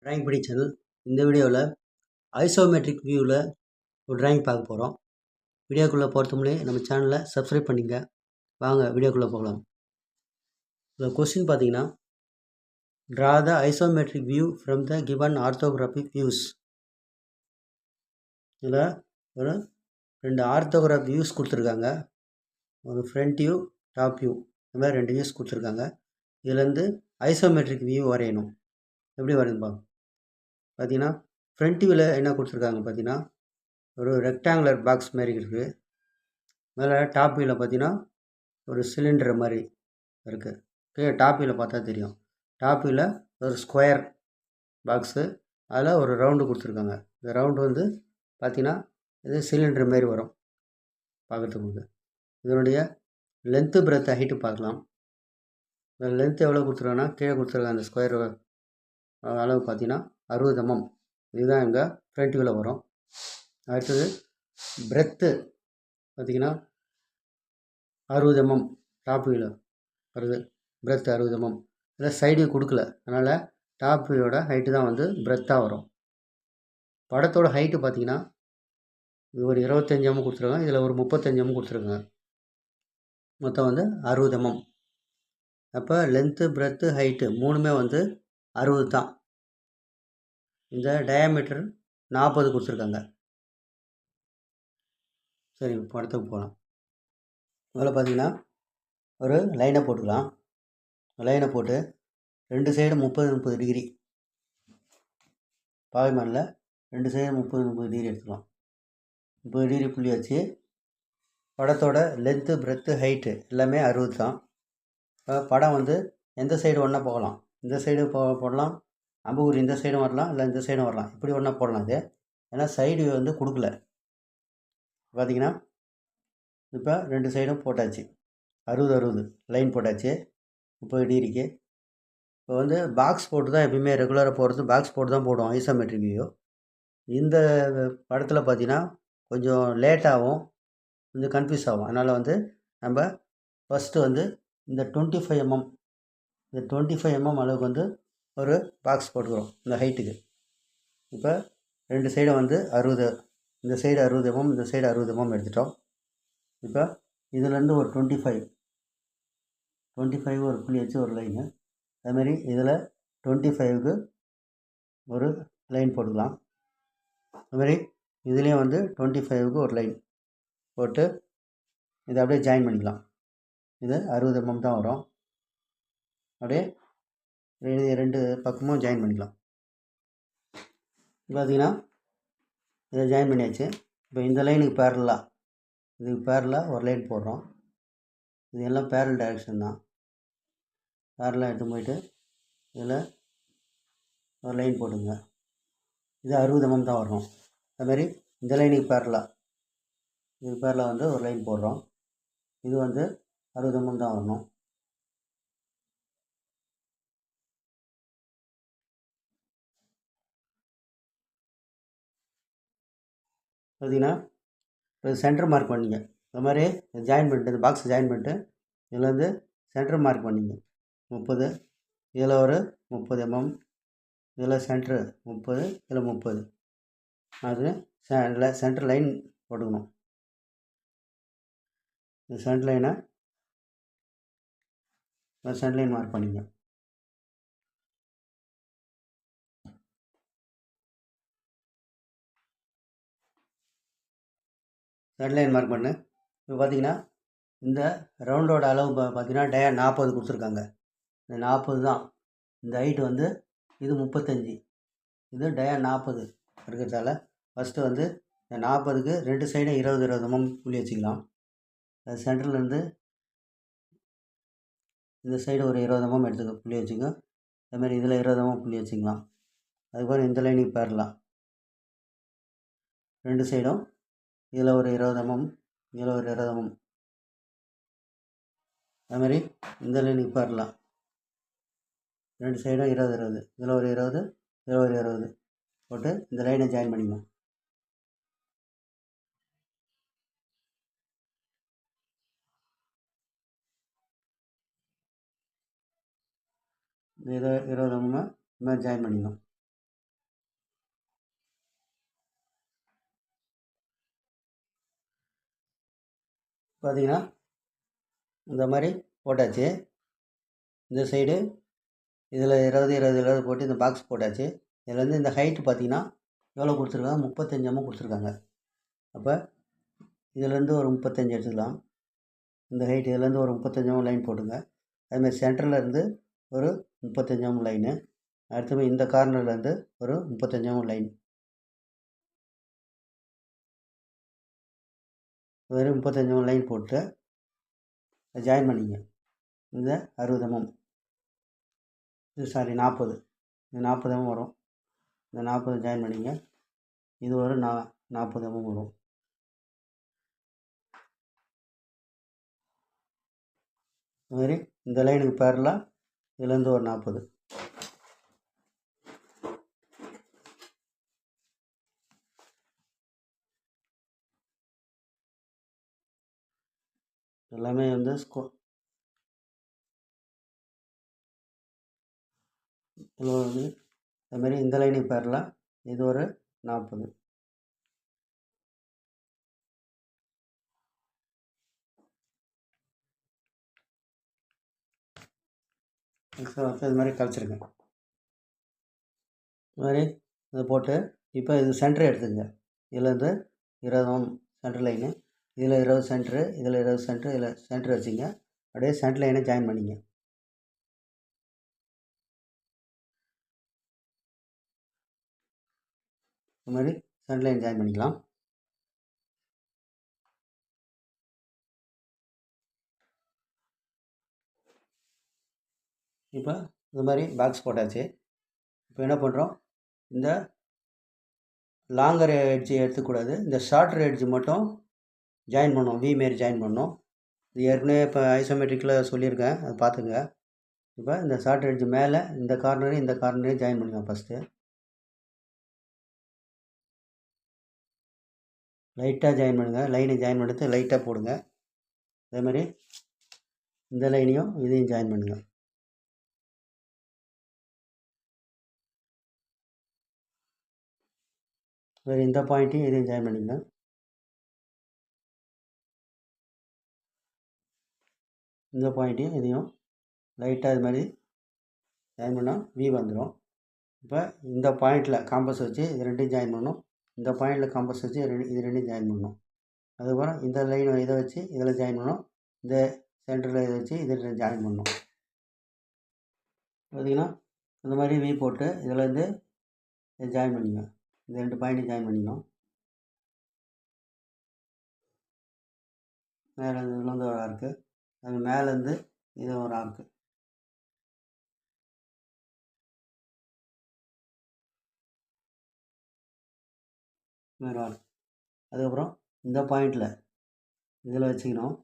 Drawing படி channel. இந்த வீடியோவில் ஐசோமெட்ரிக் வியூவில் ஒரு டிராயிங் பார்க்க போகிறோம். வீடியோக்குள்ளே போகிறதுக்கு முன்னாடி நம்ம சேனலை சப்ஸ்கிரைப் பண்ணிங்க. வாங்க வீடியோக்குள்ளே போகலாம். இந்த கொஸ்டின் பார்த்தீங்கன்னா, draw the isometric view from the given orthographic views. இதில் ஒரு 2 ஆர்த்தோகிராஃப் வியூஸ் கொடுத்துருக்காங்க. ஒரு ஃப்ரண்ட் வியூ, டாப் வியூ, இந்த மாதிரி 2 வியூஸ் கொடுத்துருக்காங்க. இதுலேருந்து ஐசோமெட்ரிக் வியூ வரையணும். எப்படி வரையும்பா பார்த்தீங்கன்னா, ஃப்ரண்ட் வியூவில் என்ன கொடுத்துருக்காங்க பார்த்தீங்கன்னா, ஒரு ரெக்டாங்குலர் பாக்ஸ் மாதிரி இருக்குது. மேலே டாப் வியூவில் பார்த்தீங்கன்னா ஒரு சிலிண்டர் மாதிரி இருக்குது. கீழே டாப் வியூவில் பார்த்தா தெரியும். டாப் வியூவில் ஒரு ஸ்கொயர் பாக்ஸு, அதில் ஒரு ரவுண்டு கொடுத்துருக்காங்க. இந்த ரவுண்டு வந்து பார்த்தீங்கன்னா இது சிலிண்டர் மாரி வரும் பார்க்குறதுக்கு. இதனுடைய லென்த்து பிரெத் ஹைட்டு பார்க்கலாம். இந்த லென்த்து எவ்வளோ கொடுத்துருக்காங்கன்னா, கீழே கொடுத்துருக்காங்க அந்த ஸ்கொயர் அளவு பார்த்தீங்கன்னா 60 mm. இதுதான் இங்கே ஃப்ரண்ட் வியூவில் வரும். அடுத்தது பிரெத்து பார்த்தீங்கன்னா 60 mm டாப் வியூவில் வருது. Breadth 60 mm. இதில் சைடு கொடுக்கல, அதனால் டாப் வியூவோட ஹைட்டு தான் வந்து பிரெத்தாக வரும். படத்தோட ஹைட்டு பார்த்தீங்கன்னா இது ஒரு 25 mm கொடுத்துருக்காங்க. இதில் ஒரு 35 mm கொடுத்துருக்காங்க. மொத்தம் வந்து 60 mm. அப்போ லென்த்து பிரெத்து ஹைட்டு மூணுமே வந்து 60 தான். இந்த டயாமீட்டர் 40 கொடுத்துருக்காங்க. சரி, படத்துக்கு போகலாம். முதல்ல பார்த்தீங்கன்னா ஒரு லைனை போட்டுக்கலாம். லைனை போட்டு 2 சைடு 30 டிகிரி பாய்மனில் 2 சைடு 30 டிகிரி எடுத்துக்கலாம். 30 டிகிரி புள்ளி வச்சு படத்தோட லென்த்து பிரெத்து ஹைட்டு எல்லாமே 60 தான். இப்போ படம் வந்து எந்த சைடு ஒன்றா போகலாம். இந்த சைடு போடலாம், அம்புக்குறி இந்த சைடும் வரலாம், இல்லை இந்த சைடும் வரலாம். இப்படி ஒன்றா போடலாம். இது ஏன்னா சைடு வந்து கொடுக்கல. பார்த்தீங்கன்னா இப்போ 2 சைடும் போட்டாச்சு. 60 லைன் போட்டாச்சு 30 டிகிரிக்கு. இப்போ வந்து பாக்ஸ் போட்டு தான் எப்பயுமே ரெகுலராக போடுறது, பாக்ஸ் போட்டு தான் போடுவோம் ஐசோமெட்ரிக் வியூ. இந்த படத்தில் பார்த்தீங்கன்னா கொஞ்சம் லேட்டாகவும் கொஞ்சம் கன்ஃபியூஸ் ஆகும். அதனால் வந்து நம்ம ஃபஸ்ட்டு வந்து இந்த 25 mm, இந்த 25 mm அளவுக்கு வந்து ஒரு பாக்ஸ் போட்டுக்கிறோம் இந்த ஹைட்டுக்கு. இப்போ 2 சைடும் வந்து 60, இந்த சைடு 60 mm, இந்த சைடு 60 mm எடுத்துட்டோம். இப்போ இதுலேருந்து ஒரு 25 ஒரு புள்ளி வச்சு ஒரு லைனு. அதுமாரி இதில் 25க்கு ஒரு லைன் போட்டுக்கலாம். அதுமாரி இதுலேயும் வந்து 25க்கு ஒரு லைன் போட்டு இதை அப்படியே ஜாயின் பண்ணிக்கலாம். இது 60 mm தான் வரும். அப்படியே 2 பக்கமும் ஜாயின் பண்ணிக்கலாம். பார்த்தீங்கன்னா இதை ஜாயின் பண்ணியாச்சு. இப்போ இந்த லைனுக்கு பேரலாக, இதுக்கு பேரலாக ஒரு லைன் போடுறோம். இது எல்லாம் பேரல் டைரக்ஷன் தான். பேரலாக எடுத்து போயிட்டு இதில் ஒரு லைன் போட்டுங்க. இது 60 mm தான் வரணும். அதுமாரி இந்த லைனுக்கு பேரலாக, இதுக்கு பேரலாக வந்து ஒரு லைன் போடுறோம். இது வந்து 60 mm தான் வரணும். பார்த்தீங்கன்னா இப்போ சென்டர் மார்க் பண்ணிங்க. அது மாதிரி ஜாயின் பண்ணிட்டு இந்த பாக்ஸ் ஜாயின் பண்ணிட்டு இதில் வந்து சென்டர் மார்க் பண்ணிங்க 30. இதில் ஒரு 30 mm, இதில் சென்ட்ரு 30, இதில் 30. அது சென்டர் லைன் போட்டுக்கணும். இந்த சென்டர் லைனை சென்டர் லைன் மார்க் பண்ணிங்க. சென்டர் லைன் மார்க் பண்ணு. இப்போ பார்த்தீங்கன்னா இந்த ரவுண்டோட அளவு பார்த்தீங்கன்னா 40 கொடுத்துருக்காங்க. இந்த 40 தான் இந்த ஹைட்டு வந்து. இது 35, இது 40 இருக்கிறதால ஃபஸ்ட்டு வந்து இந்த 40க்கு 2 சைடும் 20 mm புள்ளி வச்சுக்கலாம். அது சென்டர்லேருந்து இந்த சைடு ஒரு 20 mm எடுத்துக்க புள்ளி வச்சுங்க. அதுமாதிரி இதில் 20 mm புள்ளி வச்சுக்கலாம். அதுக்கப்புறம் இந்த லைனுக்கு பேரலாம் 2 சைடும் இதில் ஒரு 20 mm, இதில் ஒரு 20 mm. அதுமாதிரி இந்த லைனுக்கு பேரலாம் 2 சைடும் 20, இதில் ஒரு 20, இதில் ஒரு 20 போட்டு இந்த லைனை ஜாயின் பண்ணிக்கணும். இதை 20 mm இந்த மாதிரி ஜாயின் பண்ணிக்கணும். பார்த்தீங்கன்னா இந்த மாதிரி போட்டாச்சு. இந்த சைடு இதில் 20 20 20 போட்டு இந்த பாக்ஸ் போட்டாச்சு. இதில் வந்து இந்த ஹைட்டு பார்த்தீங்கன்னா எவ்வளோ கொடுத்துருக்காங்க, 35 mm கொடுத்துருக்காங்க. அப்போ இதிலேருந்து ஒரு 35 எடுத்துக்கலாம். இந்த ஹைட் இதுலேருந்து ஒரு 35 mm லைன் போட்டுங்க. அதுமாதிரி சென்டரில் இருந்து ஒரு 35 mm லைனு. அடுத்து இந்த கார்னர்லேருந்து ஒரு 35 mm லைன். வெறும் 35 mm லைன் போட்டு ஜாயின் பண்ணிங்க. இந்த 60 mm, இது சாரி 40, இது 40 mm வரும். இந்த 40 ஜாயின் பண்ணிங்க. இது ஒரு 40 mm வரும். அதுமாதிரி இந்த லைனுக்கு பேரலாக இதுலேருந்து ஒரு 40. எல்லாமே வந்து வந்து அதுமாதிரி இந்த லைனுக்கு பேரலாக இது ஒரு 40. இது மாதிரி கழிச்சிருங்க. இது மாதிரி இதை போட்டு இப்போ இது சென்டர் எடுத்துக்கங்க. இதுலேருந்து 20 mm சென்டர் லைனு, இதில் 20 சென்ட்ரு, இதில் 20 சென்ட்ரு, இதில் சென்ட்ரு வச்சுங்க. அப்படியே சென்டர் லைனை ஜாயின் பண்ணிங்க. இது மாதிரி சென்டர் லைன் ஜாயின் பண்ணிக்கலாம். இப்போ இது மாதிரி பாக்ஸ் போட்டாச்சு. இப்போ என்ன பண்ணுறோம், இந்த லாங்கர் எட்ஜு எடுத்துக்கூடாது, இந்த ஷார்ட்டர் எட்ஜு மட்டும் ஜாயின் பண்ணோம். வி மாரி ஜாயின் பண்ணோம். இது ஏற்கனவே இப்போ ஐசோமெட்ரிக்கில் சொல்லியிருக்கேன், அதை பார்த்துங்க. இப்போ இந்த ஷார்ட்டர் எட்ஜு மேலே இந்த கார்னரையும் இந்த கார்னரையும் ஜாயின் பண்ணிக்கலாம். ஃபஸ்ட்டு லைட்டாக ஜாயின் பண்ணுங்கள். லைனை ஜாயின் பண்ணிட்டு லைட்டாக போடுங்க. அதேமாதிரி இந்த லைனையும் இதையும் ஜாயின் பண்ணுங்கள். வேறு இந்த பாயிண்ட்டையும் இதையும் ஜாயின் பண்ணிங்க. இந்த பாயிண்ட்டையும் இதையும் லைட்டாக இது மாதிரி ஜாயின் பண்ணால் வி வந்துடும். இப்போ இந்த பாயிண்டில் காம்பஸ் வச்சு இது ரெண்டையும் ஜாயின் பண்ணணும். இந்த பாயிண்டில் காம்பஸ் வச்சு இது ரெண்டையும் ஜாயின் பண்ணணும். அதுக்கப்புறம் இந்த லைன் இதை வச்சு இதில் ஜாயின் பண்ணணும். இந்த சென்டரில் இதை வச்சு இதில் ஜாயின் பண்ணணும். பார்த்திங்கன்னா இந்த மாதிரி வி போட்டு இதிலேருந்து ஜாயின் பண்ணிங்க. இந்த 2 பாயிண்ட்டையும் ஜாயின் பண்ணிக்கணும். மேலே இதுலேருந்து ஒரு ஆர்க்கு, அது மேலேருந்து இது ஒரு ஆர்க்கு. மேலே ஆர்க். அதுக்கப்புறம் இந்த பாயிண்டில் இதில் வச்சுக்கணும்.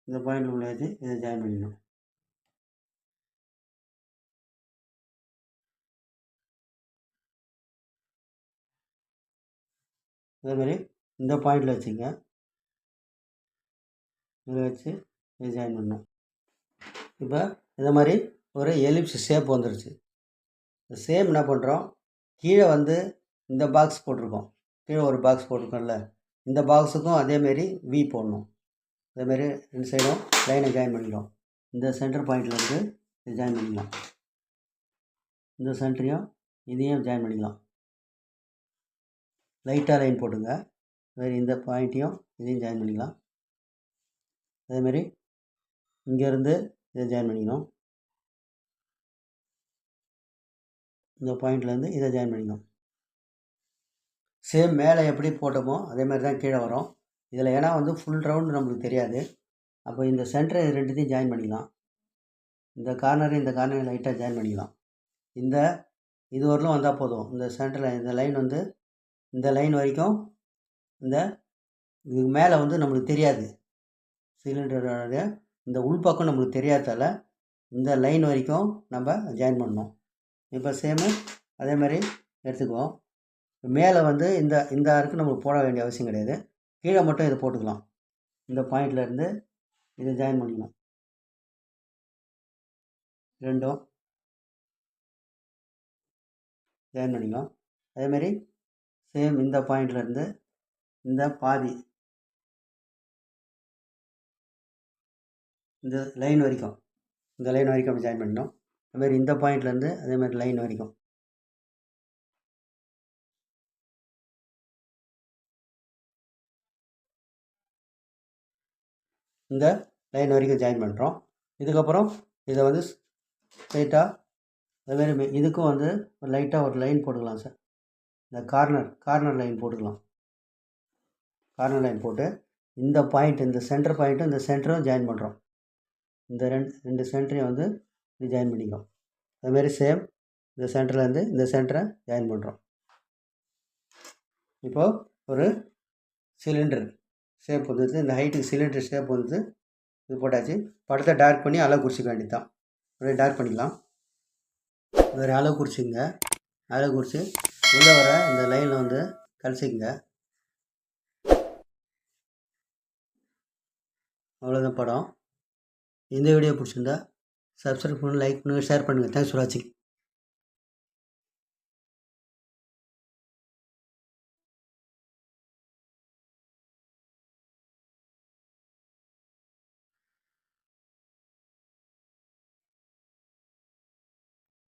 இந்த பாயிண்ட் உள்ள வச்சு இதை ஜாயின் பண்ணிக்கணும். அதேமாதிரி இந்த பாயிண்டில் வச்சுங்க. இதில் வச்சு இதை ஜாயின் பண்ணணும். இப்போ இந்த மாதிரி ஒரு எலிப்ஸ் ஷேப் வந்துருச்சு. சேம் என்ன பண்ணுறோம், கீழே வந்து இந்த பாக்ஸ் போட்டிருக்கோம். கீழே ஒரு பாக்ஸ் போட்டிருக்கோம்ல, இந்த பாக்ஸுக்கும் அதேமாரி வி போடணும். அதேமாரி 2 சைடும் லைனை ஜாயின் பண்ணிக்கலாம். இந்த சென்டர் பாயிண்ட்லேருந்து இதை ஜாயின் பண்ணிக்கலாம். இந்த சென்டரையும் இதையும் ஜாயின் பண்ணிக்கலாம். லைட்டாக லைன் போட்டுங்க. வேறு இந்த பாயிண்ட்டையும் இதையும் ஜாயின் பண்ணிக்கலாம். அதேமாரி இங்கேருந்து இதை ஜாயின் பண்ணிக்கணும். இந்த பாயிண்ட்லேருந்து இதை ஜாயின் பண்ணிக்கணும். சேம் மேலே எப்படி போட்டோமோ அதே மாதிரி தான் கீழே வரும். இதில் ஏன்னா வந்து ஃபுல் ரவுண்டு நம்மளுக்கு தெரியாது. அப்போ இந்த சென்டரை ரெண்டுத்தையும் ஜாயின் பண்ணிக்கலாம். இந்த கார்னரு இந்த கார்னரை லைட்டாக ஜாயின் பண்ணிக்கலாம். இது வரலும் வந்தால் போதும். இந்த சென்டரில் இந்த லைன் வந்து இந்த லைன் வரைக்கும் இதுக்கு மேலே வந்து நம்மளுக்கு தெரியாது. சிலிண்டரோட இந்த உள்பக்கம் நம்மளுக்கு தெரியாதால இந்த லைன் வரைக்கும் நம்ம ஜாயின் பண்ணணும். இப்போ சேமு அதே மாதிரி எடுத்துக்குவோம். மேலே வந்து இந்த ஆருக்கு நம்மளுக்கு போட வேண்டிய அவசியம் கிடையாது. கீழே மட்டும் இதை போட்டுக்கலாம். இந்த பாயிண்ட்லேருந்து இதை ஜாயின் பண்ணிக்கலாம். ரெண்டும் ஜாயின் பண்ணிக்கலாம். அதேமாரி சேம் இந்த பாயிண்ட்லேருந்து இந்த பாதி இந்த லைன் வரைக்கும் அப்படி ஜாயின் பண்ணணும். அதுமாதிரி இந்த பாயிண்ட்லேருந்து அதேமாதிரி லைன் வரைக்கும் இந்த லைன் வரைக்கும் ஜாயின் பண்ணுறோம். இதுக்கப்புறம் இதை வந்து ஸ்ட்ரைட்டாக அதுமாரி இதுக்கும் வந்து லைட்டாக ஒரு லைன் போட்டுக்கலாம் சார். இந்த கார்னர் லைன் போட்டுக்கலாம். கார்னர் லைன் போட்டு இந்த பாயிண்ட் இந்த சென்டர் பாயிண்ட்டும் இந்த சென்டரும் ஜாயின் பண்ணுறோம். இந்த ரெண்டு சென்டரையும் வந்து இது ஜாயின் பண்ணிக்கிறோம். அதுமாரி சேம் இந்த சென்டர்லேருந்து இந்த சென்டரை ஜாயின் பண்ணுறோம். இப்போது ஒரு சிலிண்டர் ஷேப் வந்துடுது. இந்த ஹைட்டுக்கு சிலிண்டர் ஷேப் வந்து இது போட்டாச்சு. படத்தை டார்க் பண்ணி அளவு குறிச்சிக்க வேண்டியது தான். அப்படியே டார்க் பண்ணிக்கலாம். வேறு அளவு குறிச்சிங்க. அளவு குறித்து உள்ளே வர இந்த லைனில் வந்து கழிச்சிக்கங்க. அவ்வளோதான் படம். இந்த வீடியோ பிடிச்சிருந்தா சப்ஸ்கிரைப் பண்ணுங்கள், லைக் பண்ணுங்கள், ஷேர் பண்ணுங்கள். தேங்க்ஸ் ஃபார் வாட்சிங்.